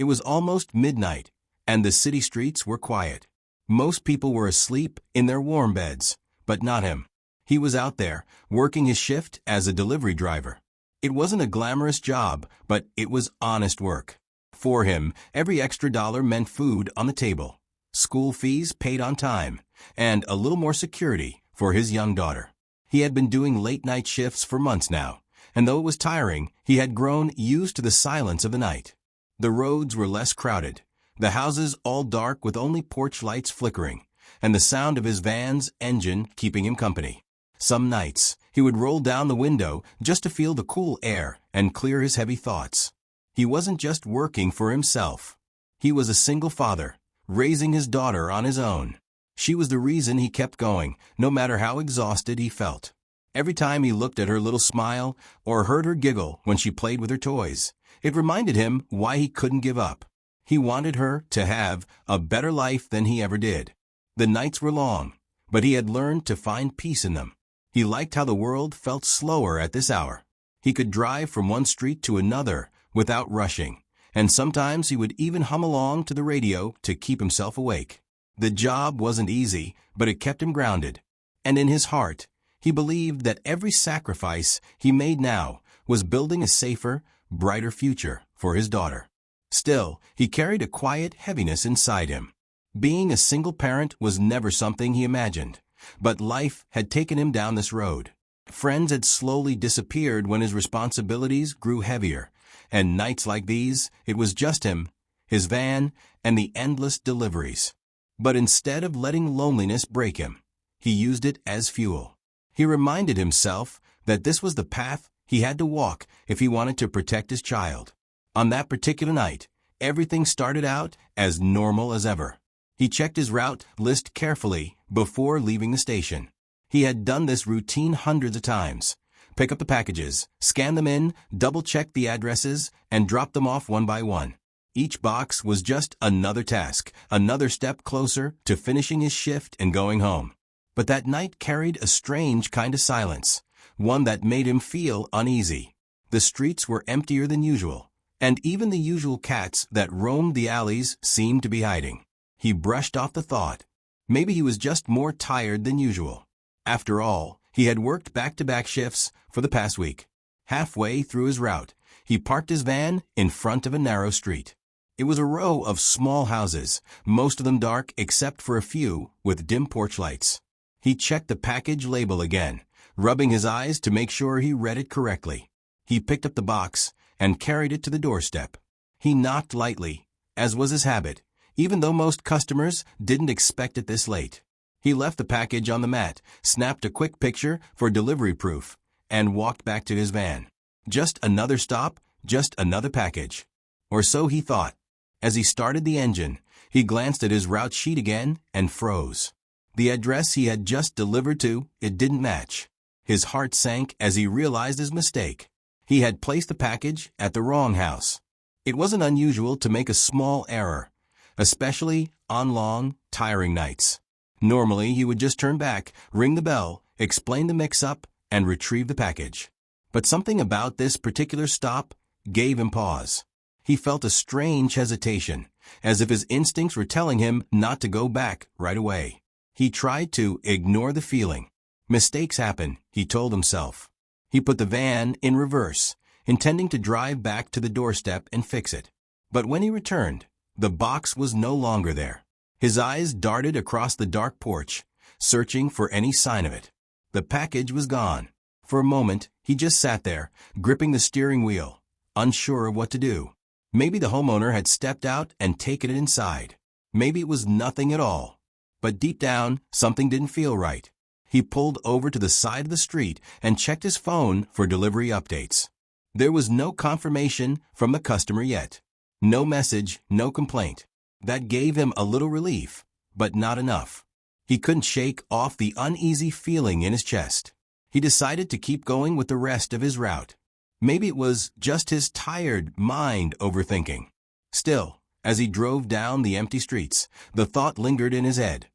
It was almost midnight, and the city streets were quiet. Most people were asleep in their warm beds, but not him. He was out there, working his shift as a delivery driver. It wasn't a glamorous job, but it was honest work. For him, every extra dollar meant food on the table, school fees paid on time, and a little more security for his young daughter. He had been doing late-night shifts for months now, and though it was tiring, he had grown used to the silence of the night. The roads were less crowded, the houses all dark with only porch lights flickering, and the sound of his van's engine keeping him company. Some nights, he would roll down the window just to feel the cool air and clear his heavy thoughts. He wasn't just working for himself. He was a single father, raising his daughter on his own. She was the reason he kept going, no matter how exhausted he felt. Every time he looked at her little smile or heard her giggle when she played with her toys, it reminded him why he couldn't give up. He wanted her to have a better life than he ever did. The nights were long, but he had learned to find peace in them. He liked how the world felt slower at this hour. He could drive from one street to another without rushing, and sometimes he would even hum along to the radio to keep himself awake. The job wasn't easy, but it kept him grounded. And in his heart, he believed that every sacrifice he made now was building a safer, brighter future for his daughter. Still, he carried a quiet heaviness inside him. Being a single parent was never something he imagined, but life had taken him down this road. Friends had slowly disappeared when his responsibilities grew heavier, and nights like these, it was just him, his van, and the endless deliveries. But instead of letting loneliness break him, he used it as fuel. He reminded himself that this was the path he had to walk if he wanted to protect his child. On that particular night, everything started out as normal as ever. He checked his route list carefully before leaving the station. He had done this routine hundreds of times. Pick up the packages, scan them in, double-check the addresses, and drop them off one by one. Each box was just another task, another step closer to finishing his shift and going home. But that night carried a strange kind of silence, one that made him feel uneasy. The streets were emptier than usual, and even the usual cats that roamed the alleys seemed to be hiding. He brushed off the thought. Maybe he was just more tired than usual. After all, he had worked back-to-back shifts for the past week. Halfway through his route, he parked his van in front of a narrow street. It was a row of small houses, most of them dark except for a few with dim porch lights. He checked the package label again, rubbing his eyes to make sure he read it correctly. He picked up the box and carried it to the doorstep. He knocked lightly, as was his habit, even though most customers didn't expect it this late. He left the package on the mat, snapped a quick picture for delivery proof, and walked back to his van. Just another stop, just another package. Or so he thought. As he started the engine, he glanced at his route sheet again and froze. The address he had just delivered to, it didn't match. His heart sank as he realized his mistake. He had placed the package at the wrong house. It wasn't unusual to make a small error, especially on long, tiring nights. Normally, he would just turn back, ring the bell, explain the mix-up, and retrieve the package. But something about this particular stop gave him pause. He felt a strange hesitation, as if his instincts were telling him not to go back right away. He tried to ignore the feeling. Mistakes happen, he told himself. He put the van in reverse, intending to drive back to the doorstep and fix it. But when he returned, the box was no longer there. His eyes darted across the dark porch, searching for any sign of it. The package was gone. For a moment, he just sat there, gripping the steering wheel, unsure of what to do. Maybe the homeowner had stepped out and taken it inside. Maybe it was nothing at all. But deep down, something didn't feel right. He pulled over to the side of the street and checked his phone for delivery updates. There was no confirmation from the customer yet. No message, no complaint. That gave him a little relief, but not enough. He couldn't shake off the uneasy feeling in his chest. He decided to keep going with the rest of his route. Maybe it was just his tired mind overthinking. Still, as he drove down the empty streets, the thought lingered in his head.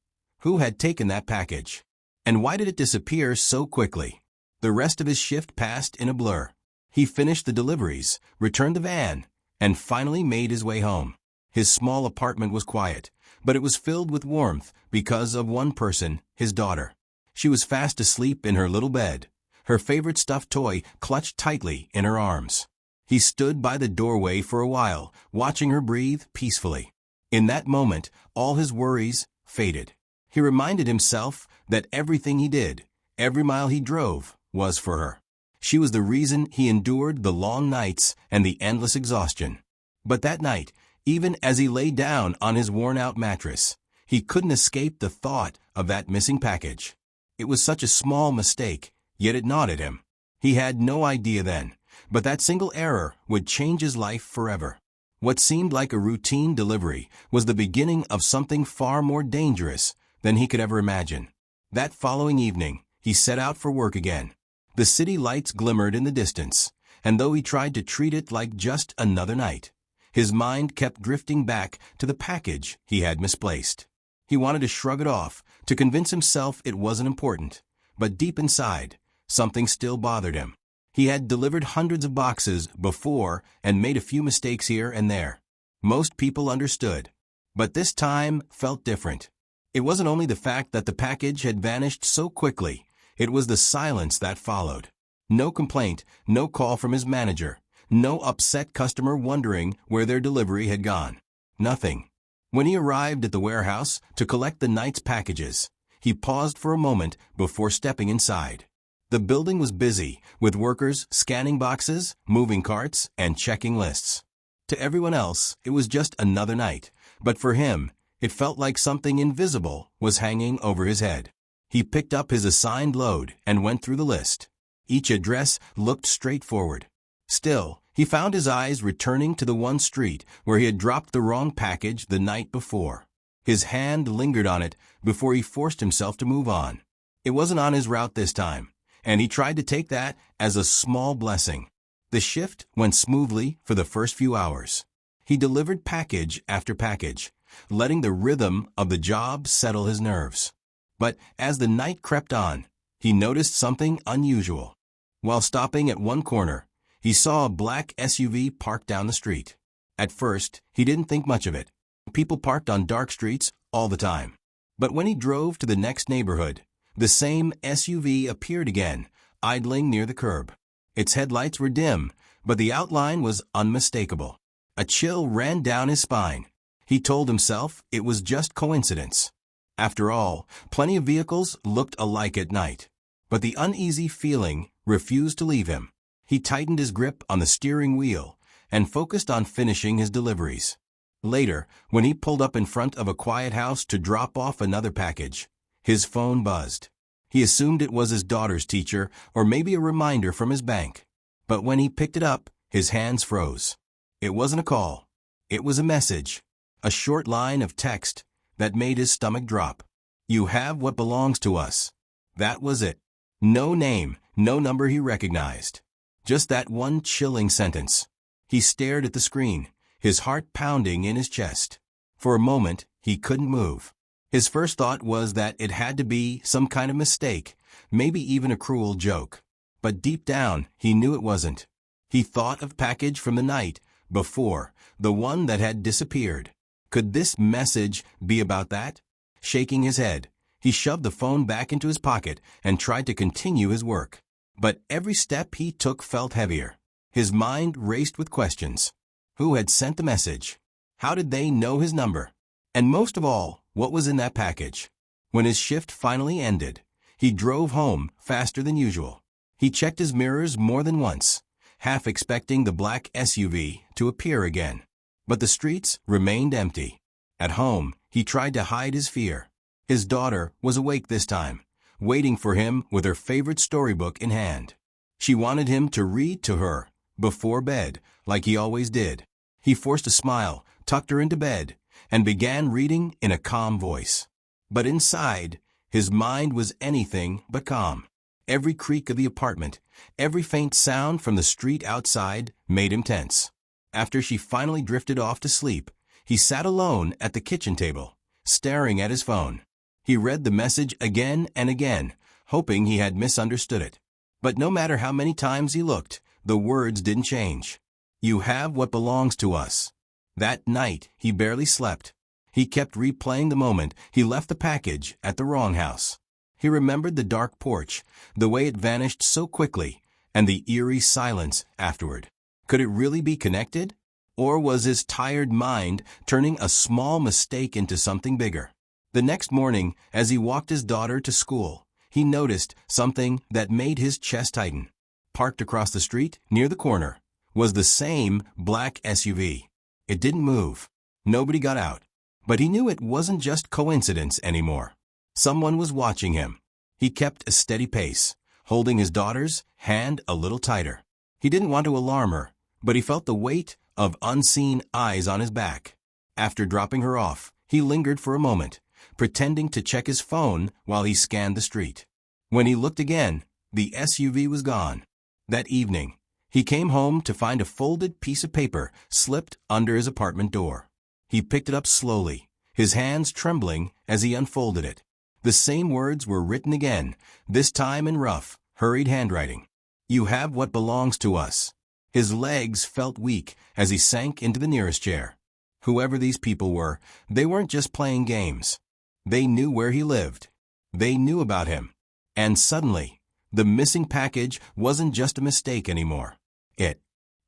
Who had taken that package? And why did it disappear so quickly? The rest of his shift passed in a blur. He finished the deliveries, returned the van, and finally made his way home. His small apartment was quiet, but it was filled with warmth because of one person, his daughter. She was fast asleep in her little bed, her favorite stuffed toy clutched tightly in her arms. He stood by the doorway for a while, watching her breathe peacefully. In that moment, all his worries faded. He reminded himself that everything he did, every mile he drove, was for her. She was the reason he endured the long nights and the endless exhaustion. But that night, even as he lay down on his worn-out mattress, he couldn't escape the thought of that missing package. It was such a small mistake, yet it gnawed at him. He had no idea then, but that single error would change his life forever. What seemed like a routine delivery was the beginning of something far more dangerous than he could ever imagine. That following evening, he set out for work again. The city lights glimmered in the distance, and though he tried to treat it like just another night, his mind kept drifting back to the package he had misplaced. He wanted to shrug it off, to convince himself it wasn't important, but deep inside, something still bothered him. He had delivered hundreds of boxes before and made a few mistakes here and there. Most people understood, but this time felt different. It wasn't only the fact that the package had vanished so quickly, it was the silence that followed. No complaint, no call from his manager, no upset customer wondering where their delivery had gone. Nothing. When he arrived at the warehouse to collect the night's packages, he paused for a moment before stepping inside. The building was busy, with workers scanning boxes, moving carts, and checking lists. To everyone else, it was just another night, but for him, it felt like something invisible was hanging over his head. He picked up his assigned load and went through the list. Each address looked straightforward. Still, he found his eyes returning to the one street where he had dropped the wrong package the night before. His hand lingered on it before he forced himself to move on. It wasn't on his route this time, and he tried to take that as a small blessing. The shift went smoothly for the first few hours. He delivered package after package, letting the rhythm of the job settle his nerves. But as the night crept on, he noticed something unusual. While stopping at one corner, he saw a black SUV parked down the street. At first, he didn't think much of it. People parked on dark streets all the time. But when he drove to the next neighborhood, the same SUV appeared again, idling near the curb. Its headlights were dim, but the outline was unmistakable. A chill ran down his spine. He told himself it was just coincidence. After all, plenty of vehicles looked alike at night. But the uneasy feeling refused to leave him. He tightened his grip on the steering wheel and focused on finishing his deliveries. Later, when he pulled up in front of a quiet house to drop off another package, his phone buzzed. He assumed it was his daughter's teacher or maybe a reminder from his bank. But when he picked it up, his hands froze. It wasn't a call. It was a message, a short line of text that made his stomach drop. "You have what belongs to us." That was it. No name, no number he recognized. Just that one chilling sentence. He stared at the screen, his heart pounding in his chest. For a moment, he couldn't move. His first thought was that it had to be some kind of mistake, maybe even a cruel joke. But deep down, he knew it wasn't. He thought of package from the night before, the one that had disappeared. Could this message be about that? Shaking his head, he shoved the phone back into his pocket and tried to continue his work. But every step he took felt heavier. His mind raced with questions. Who had sent the message? How did they know his number? And most of all, what was in that package? When his shift finally ended, he drove home faster than usual. He checked his mirrors more than once, half expecting the black SUV to appear again. But the streets remained empty. At home, he tried to hide his fear. His daughter was awake this time, waiting for him with her favorite storybook in hand. She wanted him to read to her before bed, like he always did. He forced a smile, tucked her into bed, and began reading in a calm voice. But inside, his mind was anything but calm. Every creak of the apartment, every faint sound from the street outside made him tense. After she finally drifted off to sleep, he sat alone at the kitchen table, staring at his phone. He read the message again and again, hoping he had misunderstood it. But no matter how many times he looked, the words didn't change. You have what belongs to us. That night, he barely slept. He kept replaying the moment he left the package at the wrong house. He remembered the dark porch, the way it vanished so quickly, and the eerie silence afterward. Could it really be connected? Or was his tired mind turning a small mistake into something bigger? The next morning, as he walked his daughter to school, he noticed something that made his chest tighten. Parked across the street, near the corner, was the same black SUV. It didn't move. Nobody got out. But he knew it wasn't just coincidence anymore. Someone was watching him. He kept a steady pace, holding his daughter's hand a little tighter. He didn't want to alarm her, but he felt the weight of unseen eyes on his back. After dropping her off, he lingered for a moment, pretending to check his phone while he scanned the street. When he looked again, the SUV was gone. That evening, he came home to find a folded piece of paper slipped under his apartment door. He picked it up slowly, his hands trembling as he unfolded it. The same words were written again, this time in rough, hurried handwriting. You have what belongs to us. His legs felt weak as he sank into the nearest chair. Whoever these people were, they weren't just playing games. They knew where he lived. They knew about him. And suddenly, the missing package wasn't just a mistake anymore.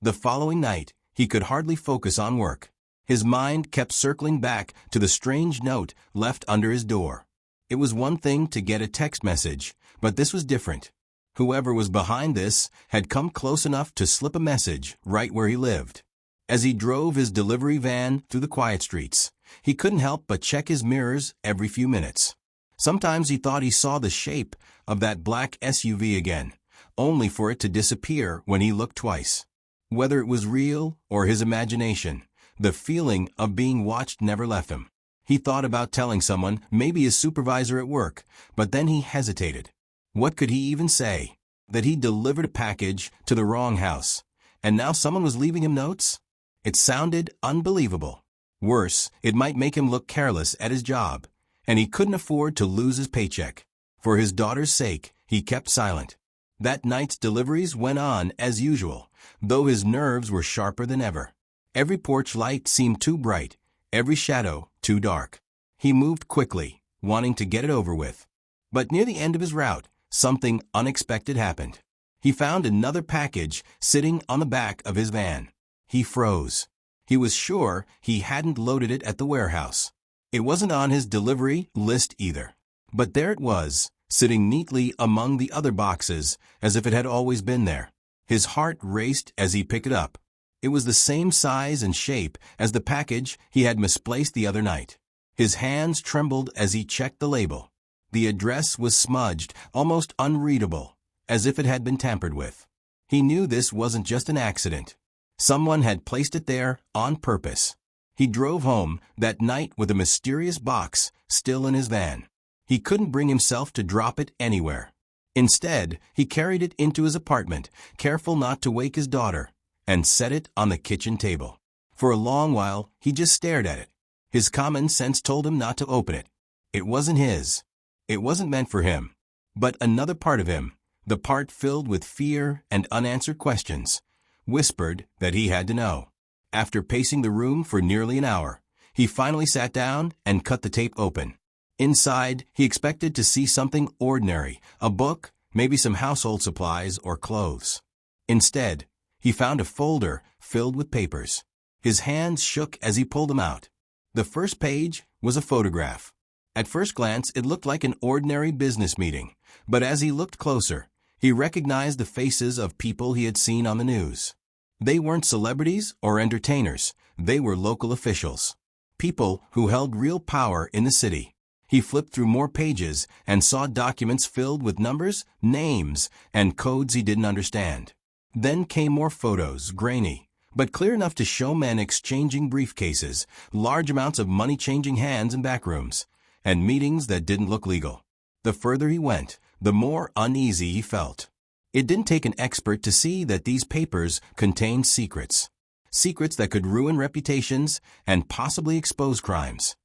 The following night, he could hardly focus on work. His mind kept circling back to the strange note left under his door. It was one thing to get a text message, but this was different. Whoever was behind this had come close enough to slip a message right where he lived. As he drove his delivery van through the quiet streets, he couldn't help but check his mirrors every few minutes. Sometimes he thought he saw the shape of that black SUV again, only for it to disappear when he looked twice. Whether it was real or his imagination, the feeling of being watched never left him. He thought about telling someone, maybe his supervisor at work, but then he hesitated. What could he even say? That he delivered a package to the wrong house, and now someone was leaving him notes? It sounded unbelievable. Worse, it might make him look careless at his job, and he couldn't afford to lose his paycheck. For his daughter's sake, he kept silent. That night's deliveries went on as usual, though his nerves were sharper than ever. Every porch light seemed too bright, every shadow too dark. He moved quickly, wanting to get it over with. But near the end of his route, something unexpected happened. He found another package sitting on the back of his van. He froze. He was sure he hadn't loaded it at the warehouse. It wasn't on his delivery list either. But there it was, sitting neatly among the other boxes, as if it had always been there. His heart raced as he picked it up. It was the same size and shape as the package he had misplaced the other night. His hands trembled as he checked the label. The address was smudged, almost unreadable, as if it had been tampered with. He knew this wasn't just an accident. Someone had placed it there on purpose. He drove home that night with a mysterious box still in his van. He couldn't bring himself to drop it anywhere. Instead, he carried it into his apartment, careful not to wake his daughter, and set it on the kitchen table. For a long while, he just stared at it. His common sense told him not to open it. It wasn't his. It wasn't meant for him. But another part of him, the part filled with fear and unanswered questions, whispered that he had to know. After pacing the room for nearly an hour, he finally sat down and cut the tape open. Inside, he expected to see something ordinary, a book, maybe some household supplies or clothes. Instead, he found a folder filled with papers. His hands shook as he pulled them out. The first page was a photograph. At first glance, it looked like an ordinary business meeting, but as he looked closer, he recognized the faces of people he had seen on the news. They weren't celebrities or entertainers, they were local officials. People who held real power in the city. He flipped through more pages and saw documents filled with numbers, names, and codes he didn't understand. Then came more photos, grainy, but clear enough to show men exchanging briefcases, large amounts of money changing hands in back rooms, and meetings that didn't look legal. The further he went, the more uneasy he felt. It didn't take an expert to see that these papers contained secrets. Secrets that could ruin reputations and possibly expose crimes.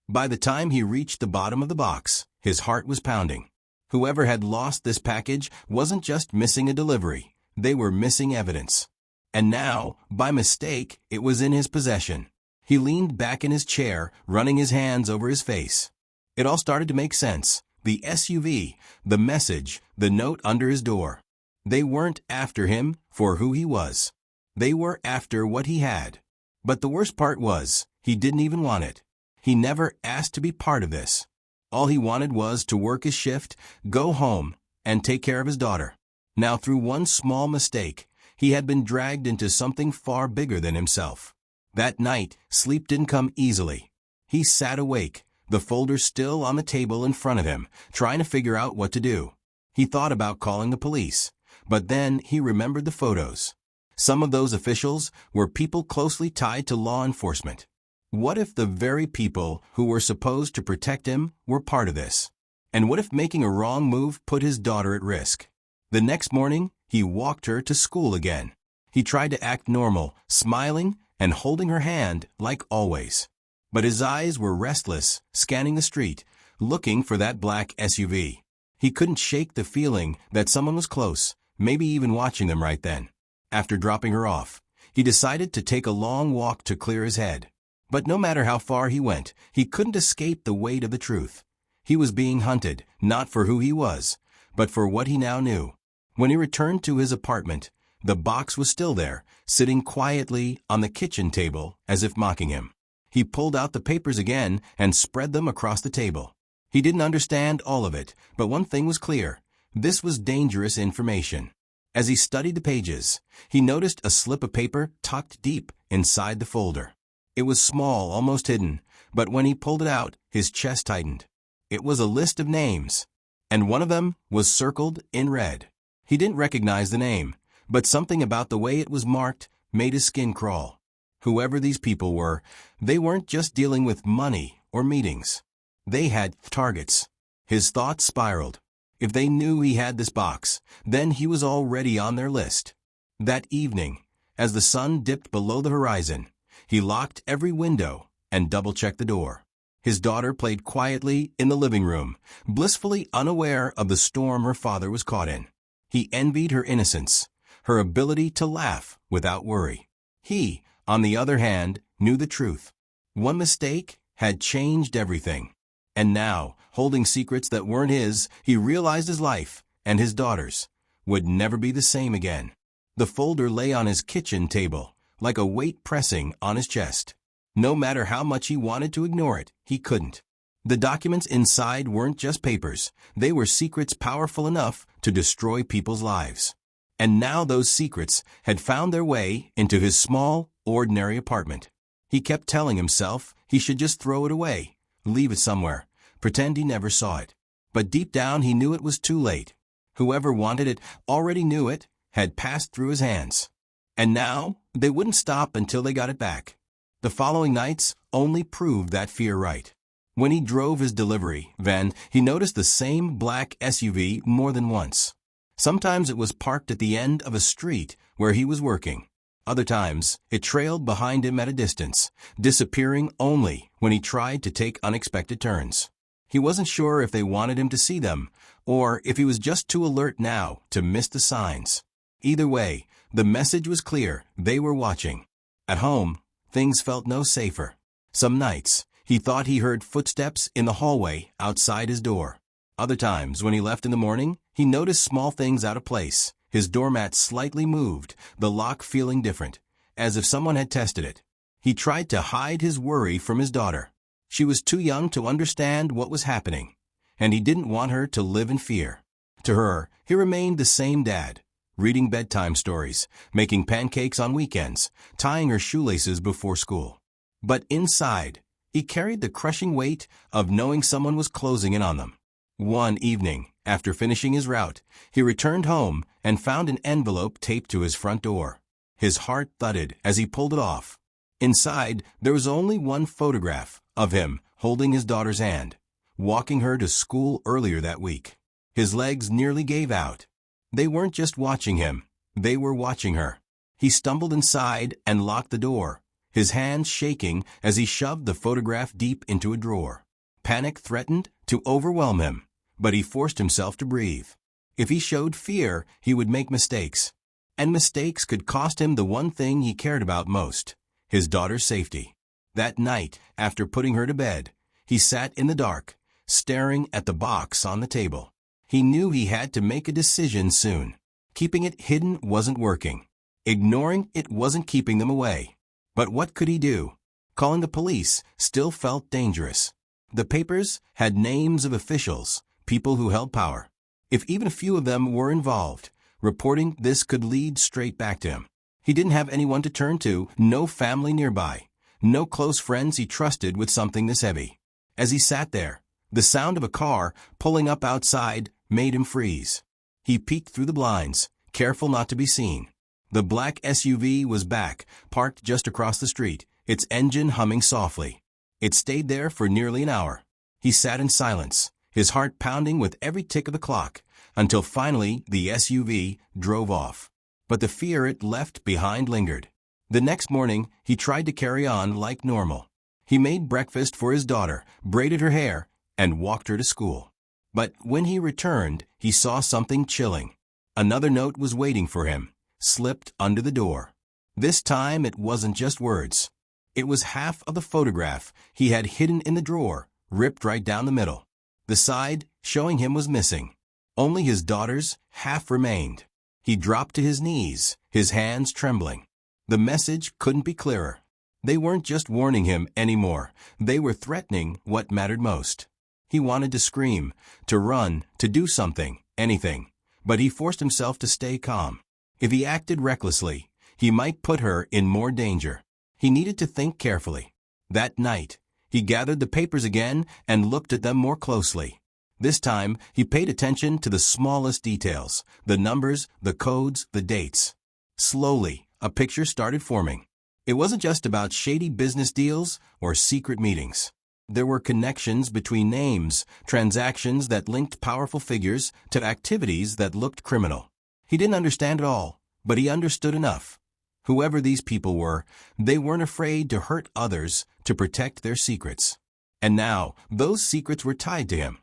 By the time he reached the bottom of the box, his heart was pounding. Whoever had lost this package wasn't just missing a delivery. They were missing evidence. And now, by mistake, it was in his possession. He leaned back in his chair, running his hands over his face. It all started to make sense. The SUV, the message, the note under his door. They weren't after him for who he was. They were after what he had. But the worst part was, he didn't even want it. He never asked to be part of this. All he wanted was to work his shift, go home, and take care of his daughter. Now, through one small mistake, he had been dragged into something far bigger than himself. That night, sleep didn't come easily. He sat awake, the folder still on the table in front of him, trying to figure out what to do. He thought about calling the police, but then he remembered the photos. Some of those officials were people closely tied to law enforcement. What if the very people who were supposed to protect him were part of this? And what if making a wrong move put his daughter at risk? The next morning, he walked her to school again. He tried to act normal, smiling and holding her hand like always. But his eyes were restless, scanning the street, looking for that black SUV. He couldn't shake the feeling that someone was close, maybe even watching them right then. After dropping her off, he decided to take a long walk to clear his head. But no matter how far he went, he couldn't escape the weight of the truth. He was being hunted, not for who he was, but for what he now knew. When he returned to his apartment, the box was still there, sitting quietly on the kitchen table as if mocking him. He pulled out the papers again and spread them across the table. He didn't understand all of it, but one thing was clear. This was dangerous information. As he studied the pages, he noticed a slip of paper tucked deep inside the folder. It was small, almost hidden, but when he pulled it out, his chest tightened. It was a list of names, and one of them was circled in red. He didn't recognize the name, but something about the way it was marked made his skin crawl. Whoever these people were, they weren't just dealing with money or meetings. They had targets. His thoughts spiraled. If they knew he had this box, then he was already on their list. That evening, as the sun dipped below the horizon, he locked every window and double-checked the door. His daughter played quietly in the living room, blissfully unaware of the storm her father was caught in. He envied her innocence, her ability to laugh without worry. He, on the other hand, knew the truth. One mistake had changed everything. And now, holding secrets that weren't his, he realized his life, and his daughter's, would never be the same again. The folder lay on his kitchen table, like a weight pressing on his chest. No matter how much he wanted to ignore it, he couldn't. The documents inside weren't just papers. They were secrets powerful enough to destroy people's lives. And now those secrets had found their way into his small, ordinary apartment. He kept telling himself he should just throw it away, leave it somewhere, pretend he never saw it. But deep down he knew it was too late. Whoever wanted it already knew it, had passed through his hands. And now they wouldn't stop until they got it back. The following nights only proved that fear right. When he drove his delivery van, he noticed the same black SUV more than once. Sometimes it was parked at the end of a street where he was working. Other times, it trailed behind him at a distance, disappearing only when he tried to take unexpected turns. He wasn't sure if they wanted him to see them, or if he was just too alert now to miss the signs. Either way, the message was clear: they were watching. At home, things felt no safer. Some nights, he thought he heard footsteps in the hallway outside his door. Other times, when he left in the morning, he noticed small things out of place. His doormat slightly moved, the lock feeling different, as if someone had tested it. He tried to hide his worry from his daughter. She was too young to understand what was happening, and he didn't want her to live in fear. To her, he remained the same dad, reading bedtime stories, making pancakes on weekends, tying her shoelaces before school. But inside, he carried the crushing weight of knowing someone was closing in on them. One evening, after finishing his route, he returned home and found an envelope taped to his front door. His heart thudded as he pulled it off. Inside, there was only one photograph of him holding his daughter's hand, walking her to school earlier that week. His legs nearly gave out. They weren't just watching him, they were watching her. He stumbled inside and locked the door, his hands shaking as he shoved the photograph deep into a drawer. Panic threatened to overwhelm him, but he forced himself to breathe. If he showed fear, he would make mistakes. And mistakes could cost him the one thing he cared about most, his daughter's safety. That night, after putting her to bed, he sat in the dark, staring at the box on the table. He knew he had to make a decision soon. Keeping it hidden wasn't working. Ignoring it wasn't keeping them away. But what could he do? Calling the police still felt dangerous. The papers had names of officials, people who held power. If even a few of them were involved, reporting this could lead straight back to him. He didn't have anyone to turn to, no family nearby, no close friends he trusted with something this heavy. As he sat there, the sound of a car pulling up outside made him freeze. He peeked through the blinds, careful not to be seen. The black SUV was back, parked just across the street, its engine humming softly. It stayed there for nearly an hour. He sat in silence, his heart pounding with every tick of the clock, until finally the SUV drove off. But the fear it left behind lingered. The next morning, he tried to carry on like normal. He made breakfast for his daughter, braided her hair, and walked her to school. But when he returned, he saw something chilling. Another note was waiting for him, slipped under the door. This time it wasn't just words. It was half of the photograph he had hidden in the drawer, ripped right down the middle. The side showing him was missing. Only his daughter's half remained. He dropped to his knees, his hands trembling. The message couldn't be clearer. They weren't just warning him anymore. They were threatening what mattered most. He wanted to scream, to run, to do something, anything. But he forced himself to stay calm. If he acted recklessly, he might put her in more danger. He needed to think carefully. That night, he gathered the papers again and looked at them more closely. This time, he paid attention to the smallest details, the numbers, the codes, the dates. Slowly, a picture started forming. It wasn't just about shady business deals or secret meetings. There were connections between names, transactions that linked powerful figures to activities that looked criminal. He didn't understand it all, but he understood enough. Whoever these people were, they weren't afraid to hurt others to protect their secrets. And now, those secrets were tied to him.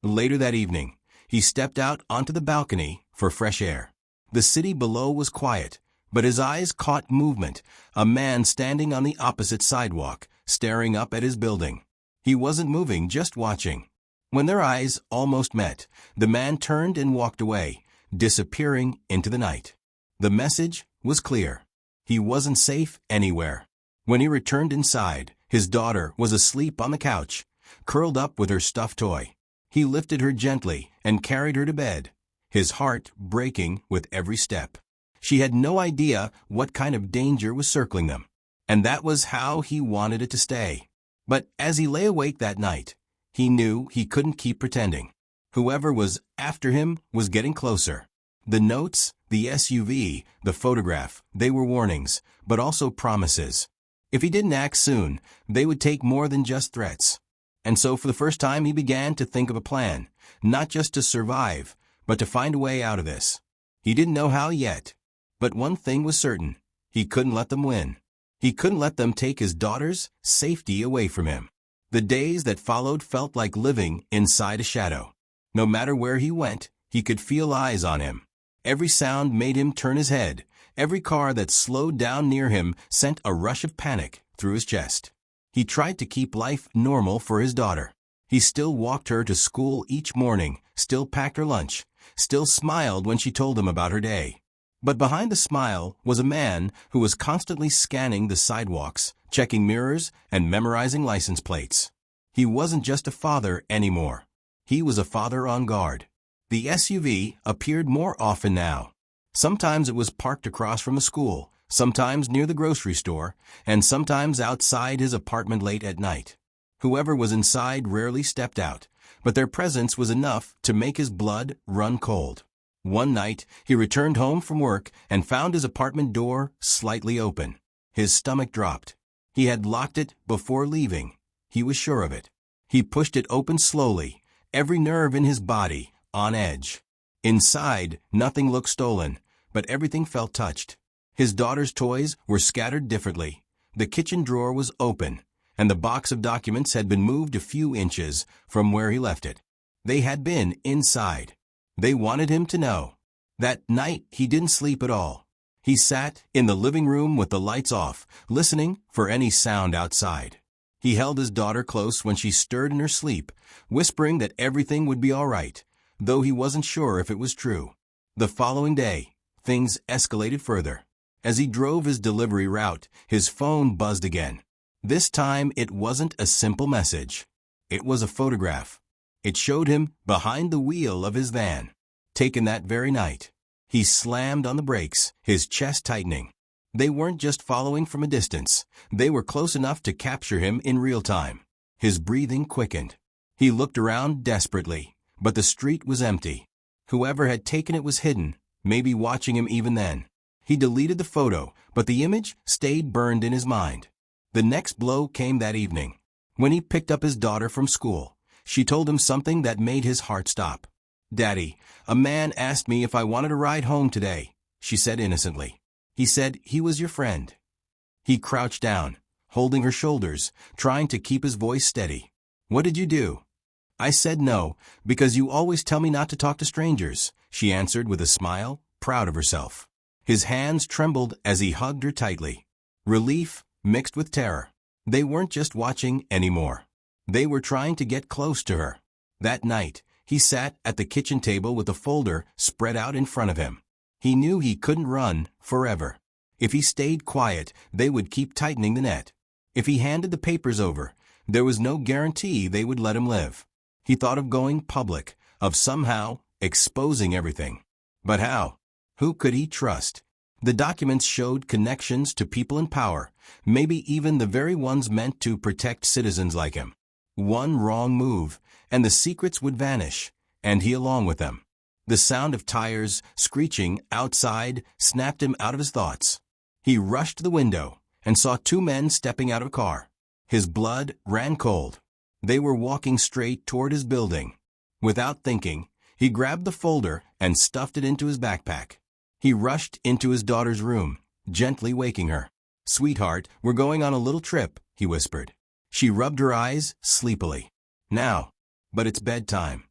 Later that evening, he stepped out onto the balcony for fresh air. The city below was quiet, but his eyes caught movement, a man standing on the opposite sidewalk, staring up at his building. He wasn't moving, just watching. When their eyes almost met, the man turned and walked away, disappearing into the night. The message was clear. He wasn't safe anywhere. When he returned inside, his daughter was asleep on the couch, curled up with her stuffed toy. He lifted her gently and carried her to bed, his heart breaking with every step. She had no idea what kind of danger was circling them, and that was how he wanted it to stay. But as he lay awake that night, he knew he couldn't keep pretending. Whoever was after him was getting closer. The notes, the SUV, the photograph, they were warnings, but also promises. If he didn't act soon, they would take more than just threats. And so for the first time he began to think of a plan, not just to survive, but to find a way out of this. He didn't know how yet, but one thing was certain. He couldn't let them win. He couldn't let them take his daughter's safety away from him. The days that followed felt like living inside a shadow. No matter where he went, he could feel eyes on him. Every sound made him turn his head. Every car that slowed down near him sent a rush of panic through his chest. He tried to keep life normal for his daughter. He still walked her to school each morning, still packed her lunch, still smiled when she told him about her day. But behind the smile was a man who was constantly scanning the sidewalks, checking mirrors, and memorizing license plates. He wasn't just a father anymore. He was a father on guard. The SUV appeared more often now. Sometimes it was parked across from the school, sometimes near the grocery store, and sometimes outside his apartment late at night. Whoever was inside rarely stepped out, but their presence was enough to make his blood run cold. One night, he returned home from work and found his apartment door slightly open. His stomach dropped. He had locked it before leaving. He was sure of it. He pushed it open slowly, every nerve in his body on edge. Inside, nothing looked stolen, but everything felt touched. His daughter's toys were scattered differently. The kitchen drawer was open, and the box of documents had been moved a few inches from where he left it. They had been inside. They wanted him to know. That night, he didn't sleep at all. He sat in the living room with the lights off, listening for any sound outside. He held his daughter close when she stirred in her sleep, whispering that everything would be all right, though he wasn't sure if it was true. The following day, things escalated further. As he drove his delivery route, his phone buzzed again. This time, it wasn't a simple message. It was a photograph. It showed him behind the wheel of his van, taken that very night. He slammed on the brakes, his chest tightening. They weren't just following from a distance. They were close enough to capture him in real time. His breathing quickened. He looked around desperately, but the street was empty. Whoever had taken it was hidden, maybe watching him even then. He deleted the photo, but the image stayed burned in his mind. The next blow came that evening. When he picked up his daughter from school, she told him something that made his heart stop. "Daddy, a man asked me if I wanted a ride home today," she said innocently. "He said he was your friend." He crouched down, holding her shoulders, trying to keep his voice steady. "What did you do?" "I said no, because you always tell me not to talk to strangers," she answered with a smile, proud of herself. His hands trembled as he hugged her tightly. Relief mixed with terror. They weren't just watching anymore. They were trying to get close to her. That night, he sat at the kitchen table with a folder spread out in front of him. He knew he couldn't run forever. If he stayed quiet, they would keep tightening the net. If he handed the papers over, there was no guarantee they would let him live. He thought of going public, of somehow exposing everything. But how? Who could he trust? The documents showed connections to people in power, maybe even the very ones meant to protect citizens like him. One wrong move, and the secrets would vanish, and he along with them. The sound of tires screeching outside snapped him out of his thoughts. He rushed to the window and saw two men stepping out of a car. His blood ran cold. They were walking straight toward his building. Without thinking, he grabbed the folder and stuffed it into his backpack. He rushed into his daughter's room, gently waking her. "Sweetheart, we're going on a little trip," he whispered. She rubbed her eyes sleepily. "Now." "But it's bedtime."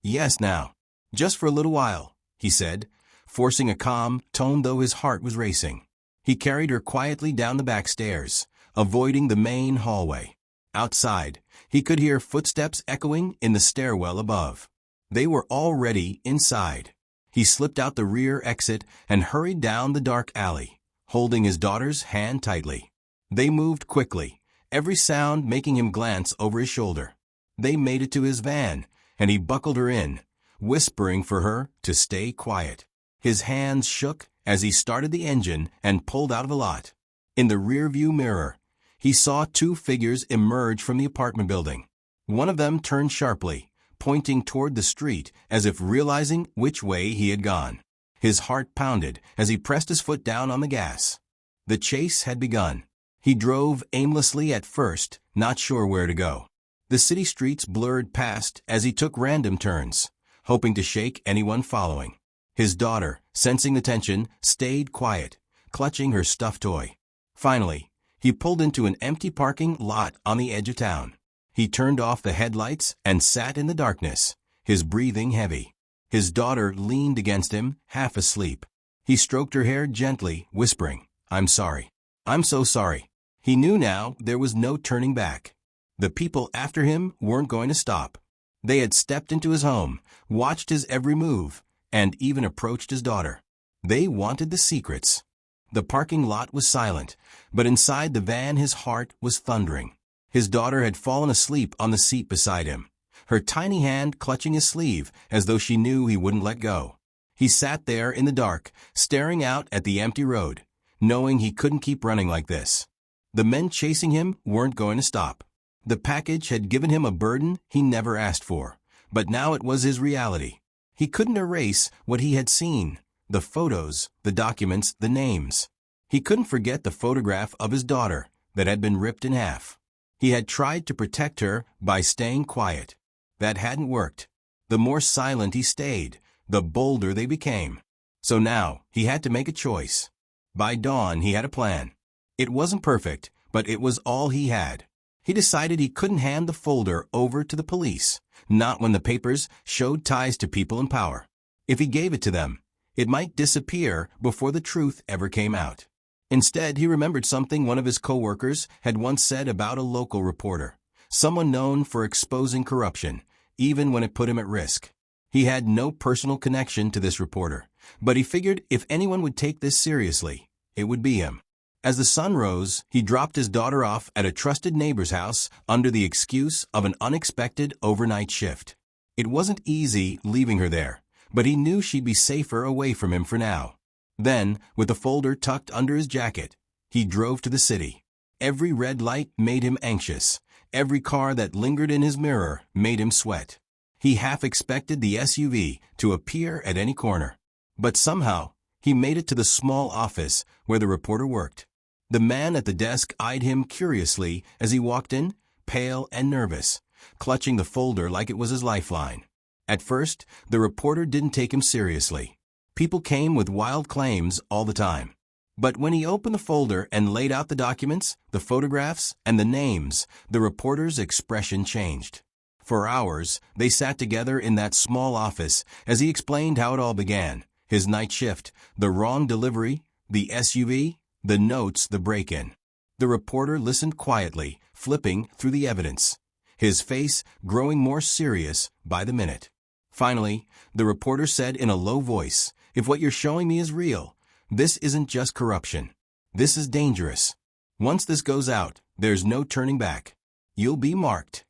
"Yes, now. Just for a little while," he said, forcing a calm tone though his heart was racing. He carried her quietly down the back stairs, avoiding the main hallway. Outside, he could hear footsteps echoing in the stairwell above. They were already inside. He slipped out the rear exit and hurried down the dark alley, holding his daughter's hand tightly. They moved quickly, every sound making him glance over his shoulder. They made it to his van, and he buckled her in, whispering for her to stay quiet. His hands shook as he started the engine and pulled out of the lot. In the rearview mirror, he saw two figures emerge from the apartment building. One of them turned sharply, pointing toward the street as if realizing which way he had gone. His heart pounded as he pressed his foot down on the gas. The chase had begun. He drove aimlessly at first, not sure where to go. The city streets blurred past as he took random turns, hoping to shake anyone following. His daughter, sensing the tension, stayed quiet, clutching her stuffed toy. Finally, he pulled into an empty parking lot on the edge of town. He turned off the headlights and sat in the darkness, his breathing heavy. His daughter leaned against him, half asleep. He stroked her hair gently, whispering, "I'm sorry. I'm so sorry." He knew now there was no turning back. The people after him weren't going to stop. They had stepped into his home, watched his every move, and even approached his daughter. They wanted the secrets. The parking lot was silent, but inside the van his heart was thundering. His daughter had fallen asleep on the seat beside him, her tiny hand clutching his sleeve as though she knew he wouldn't let go. He sat there in the dark, staring out at the empty road, knowing he couldn't keep running like this. The men chasing him weren't going to stop. The package had given him a burden he never asked for, but now it was his reality. He couldn't erase what he had seen, the photos, the documents, the names. He couldn't forget the photograph of his daughter that had been ripped in half. He had tried to protect her by staying quiet. That hadn't worked. The more silent he stayed, the bolder they became. So now he had to make a choice. By dawn he had a plan. It wasn't perfect, but it was all he had. He decided he couldn't hand the folder over to the police, not when the papers showed ties to people in power. If he gave it to them, It might disappear before the truth ever came out. Instead, he remembered something one of his co-workers had once said about a local reporter, someone known for exposing corruption, even when it put him at risk. He had no personal connection to this reporter, but he figured if anyone would take this seriously, it would be him. As the sun rose, he dropped his daughter off at a trusted neighbor's house under the excuse of an unexpected overnight shift. It wasn't easy leaving her there, but he knew she'd be safer away from him for now. Then, with the folder tucked under his jacket, he drove to the city. Every red light made him anxious. Every car that lingered in his mirror made him sweat. He half expected the SUV to appear at any corner. But somehow, he made it to the small office where the reporter worked. The man at the desk eyed him curiously as he walked in, pale and nervous, clutching the folder like it was his lifeline. At first, the reporter didn't take him seriously. People came with wild claims all the time. But when he opened the folder and laid out the documents, the photographs, and the names, the reporter's expression changed. For hours, they sat together in that small office as he explained how it all began. His night shift, the wrong delivery, the SUV, the notes, the break-in. The reporter listened quietly, flipping through the evidence, his face growing more serious by the minute. Finally, the reporter said in a low voice, "If what you're showing me is real, this isn't just corruption. This is dangerous. Once this goes out, there's no turning back. You'll be marked."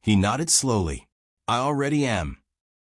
He nodded slowly. "I already am."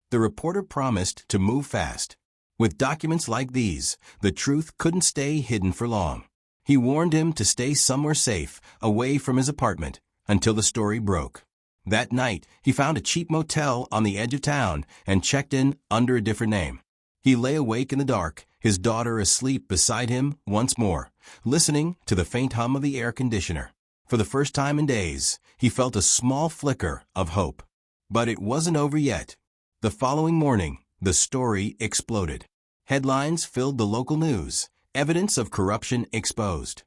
The reporter promised to move fast. With documents like these, the truth couldn't stay hidden for long. He warned him to stay somewhere safe, away from his apartment, until the story broke. That night, he found a cheap motel on the edge of town and checked in under a different name. He lay awake in the dark, his daughter asleep beside him once more, listening to the faint hum of the air conditioner. For the first time in days, he felt a small flicker of hope. But it wasn't over yet. The following morning, the story exploded. Headlines filled the local news, evidence of corruption exposed.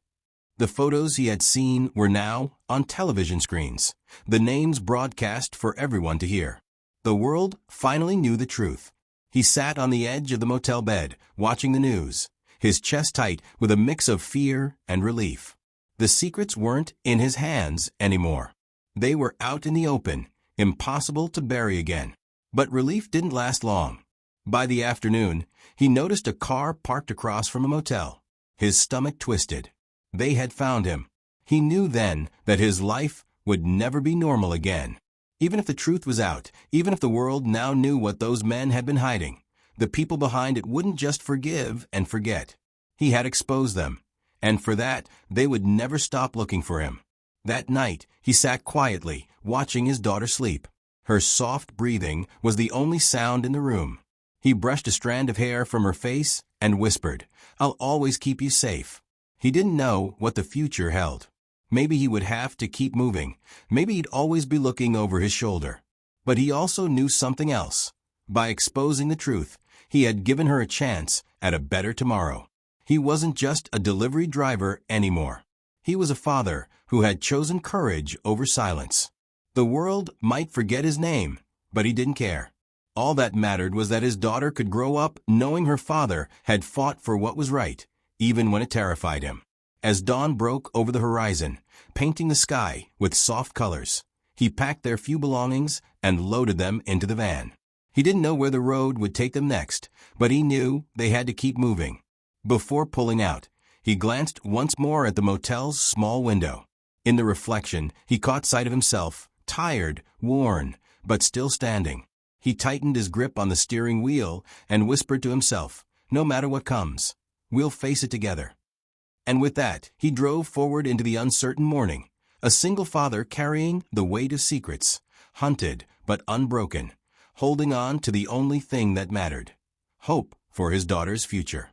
The photos he had seen were now on television screens, the names broadcast for everyone to hear. The world finally knew the truth. He sat on the edge of the motel bed, watching the news, his chest tight with a mix of fear and relief. The secrets weren't in his hands anymore. They were out in the open, impossible to bury again. But relief didn't last long. By the afternoon, he noticed a car parked across from a motel. His stomach twisted. They had found him. He knew then that his life would never be normal again. Even if the truth was out, even if the world now knew what those men had been hiding, the people behind it wouldn't just forgive and forget. He had exposed them, and for that, they would never stop looking for him. That night, he sat quietly, watching his daughter sleep. Her soft breathing was the only sound in the room. He brushed a strand of hair from her face and whispered, "I'll always keep you safe." He didn't know what the future held. Maybe he would have to keep moving. Maybe he'd always be looking over his shoulder. But he also knew something else. By exposing the truth, he had given her a chance at a better tomorrow. He wasn't just a delivery driver anymore. He was a father who had chosen courage over silence. The world might forget his name, but he didn't care. All that mattered was that his daughter could grow up knowing her father had fought for what was right, even when it terrified him. As dawn broke over the horizon, painting the sky with soft colors, he packed their few belongings and loaded them into the van. He didn't know where the road would take them next, but he knew they had to keep moving. Before pulling out, he glanced once more at the motel's small window. In the reflection, he caught sight of himself, tired, worn, but still standing. He tightened his grip on the steering wheel and whispered to himself, "No matter what comes, we'll face it together." And with that, he drove forward into the uncertain morning, a single father carrying the weight of secrets, hunted but unbroken, holding on to the only thing that mattered, hope for his daughter's future.